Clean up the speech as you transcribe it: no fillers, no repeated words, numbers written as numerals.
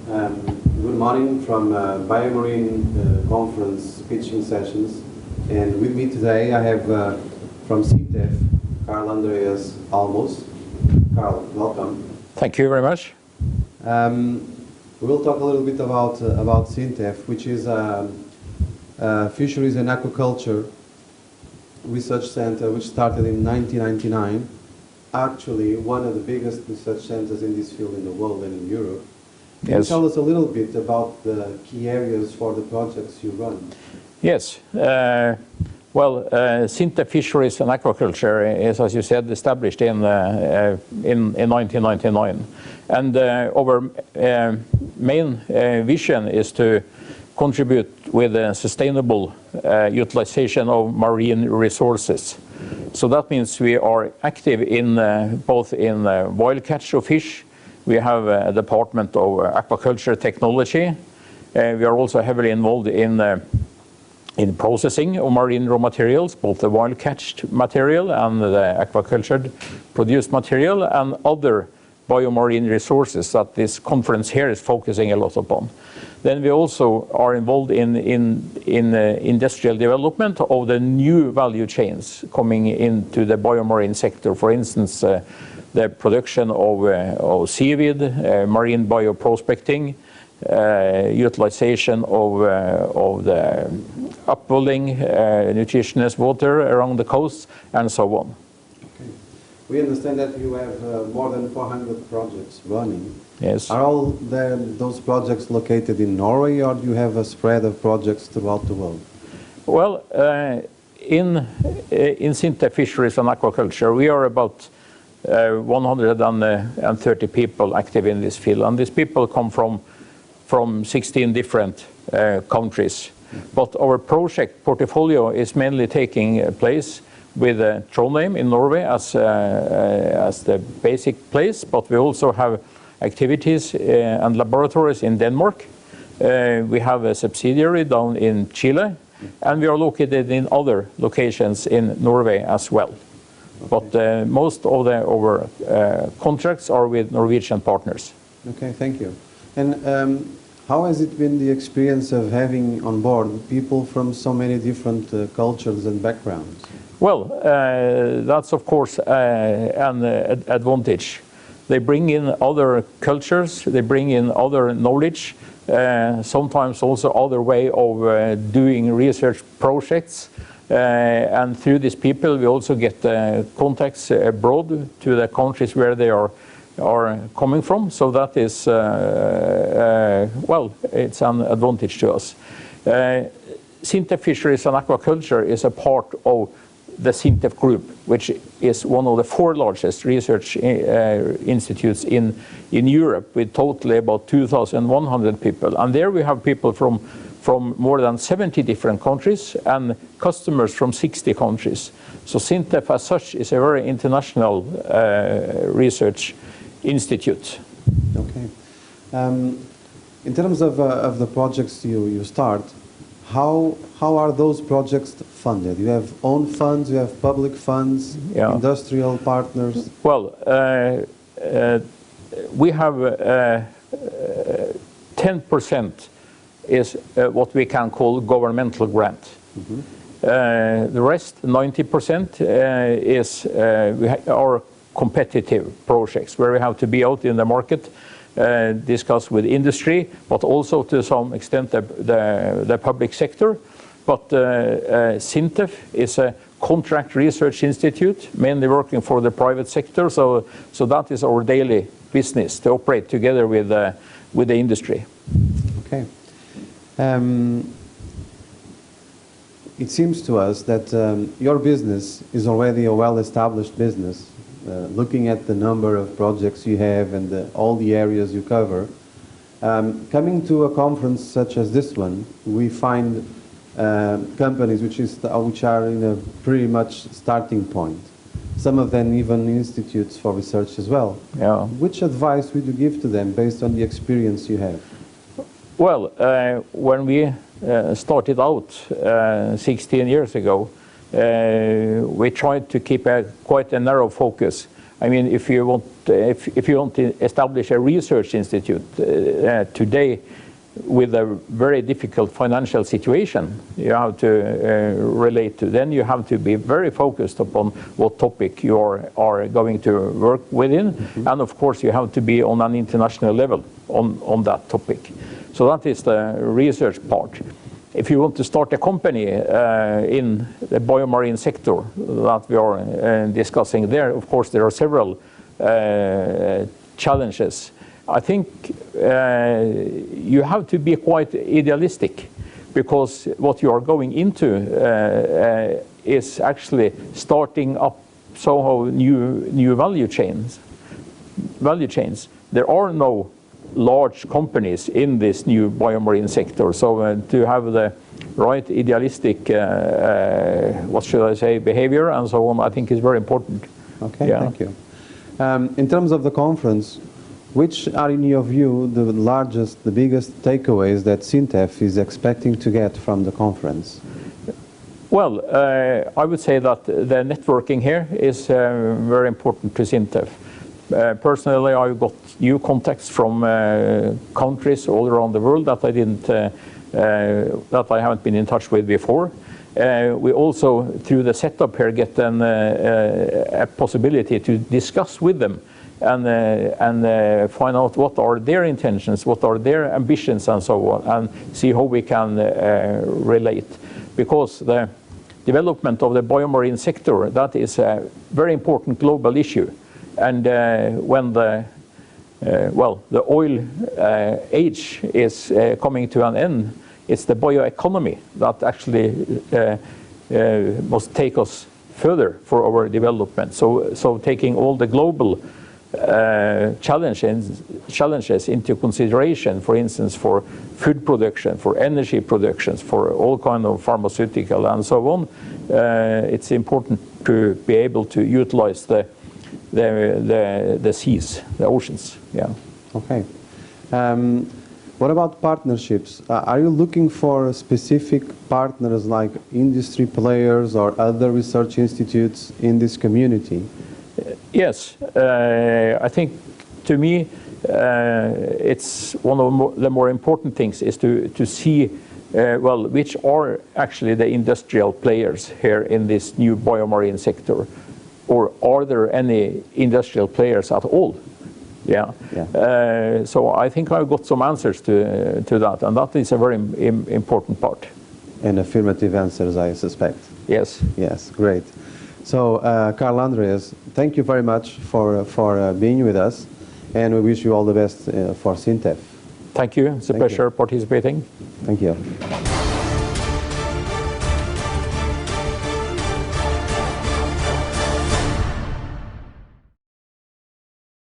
Good morning from BioMarine conference pitching sessions. And with me today I have from Sintef, Carl Andreas Almos. Carl, welcome. Thank you very much. We'll talk a little bit about Sintef, which is a fisheries and aquaculture research center which started in 1999. Actually, one of the biggest research centers in this field in the world and in Europe. Can you tell us a little bit about the key areas for the projects you run? Yes. Sintef Fisheries and Aquaculture is, as you said, established in 1999. And our main vision is to contribute with a sustainable utilization of marine resources. So that means we are active in both in wild catch of fish. We have a department of aquaculture technology. We are also heavily involved in processing of marine raw materials, both the wild catched material and the aquaculture produced material, and other biomarine resources that this conference here is focusing a lot upon. Then we also are involved in industrial development of the new value chains coming into the biomarine sector. For instance, the production of seaweed, marine bioprospecting, utilization of the upwelling nutritionist water around the coast, and so on. Okay. We understand that you have more than 400 projects running. Yes. Are all those projects located in Norway, or do you have a spread of projects throughout the world? Well, in Sintef Fisheries and Aquaculture, we are about 130 people active in this field, and these people come from 16 different countries. But our project portfolio is mainly taking place with Trondheim in Norway as the basic place, but we also have activities and laboratories in Denmark. We have a subsidiary down in Chile, and we are located in other locations in Norway as well. Okay. But most of our contracts are with Norwegian partners. Okay, thank you. And how has it been the experience of having on board people from so many different cultures and backgrounds? Well, that's of course an advantage. They bring in other cultures, they bring in other knowledge, sometimes also other way of doing research projects. And through these people we also get contacts abroad to the countries where they are coming from. So that is, well, it's an advantage to us. Sintef Fisheries and Aquaculture is a part of the Sintef Group, which is one of the 4 largest research institutes in Europe, with totally about 2,100 people. And there we have people from more than 70 different countries and customers from 60 countries. So Sintef as such is a very international research institute. Okay. In terms of the projects you start, how are those projects funded? You have own funds, you have public funds, yeah. Industrial partners? Well, we have 10% is what we can call governmental grant. Mm-hmm. The rest, 90%, is our competitive projects, where we have to be out in the market, discuss with industry, but also to some extent the public sector. But Sintef is a contract research institute, mainly working for the private sector, so that is our daily business, to operate together with the industry. Okay. It seems to us that your business is already a well-established business. Looking at the number of projects you have and all the areas you cover, coming to a conference such as this one, we find companies which are in a pretty much starting point. Some of them even institutes for research as well. Yeah. Which advice would you give to them based on the experience you have? Well, when we started out 16 years ago, we tried to keep quite a narrow focus I mean, if you want to establish a research institute today with a very difficult financial situation you have to relate to, then you have to be very focused upon what topic you are going to work within. And of course you have to be on an international level on that topic. So that is the research part. If you want to start a company in the BioMarine sector that we are discussing there, of course there are several challenges. I think you have to be quite idealistic, because what you are going into is actually starting up somehow new value chains. There are no large companies in this new BioMarine sector, so to have the right idealistic, what should I say, behavior and so on, I think is very important. Okay, yeah. Thank you. In terms of the conference, which are, in your view, the biggest takeaways that Sintef is expecting to get from the conference? Well, I would say that the networking here is very important to Sintef. Personally, I've got new contacts from countries all around the world that I haven't been in touch with before. We also, through the setup here, get a possibility to discuss with them and find out what are their intentions, what are their ambitions and so on, and see how we can relate. Because the development of the BioMarine sector, that is a very important global issue. And when the oil age is coming to an end, it's the bioeconomy that actually must take us further for our development. So taking all the global challenges into consideration, for instance, for food production, for energy productions, for all kind of pharmaceutical and so on, it's important to be able to utilize the seas, the oceans. Yeah. Okay. What about partnerships? Are you looking for specific partners like industry players or other research institutes in this community? Yes, I think to me it's one of the more important things is to see which are actually the industrial players here in this new BioMarine sector, or are there any industrial players at all? Yeah. So I think I've got some answers to that, and that is a very important part. And affirmative answers, I suspect. Yes. Yes, great. So, Carl Andreas, thank you very much for being with us, and we wish you all the best for Sintef. Thank you. It's a pleasure participating. Thank you.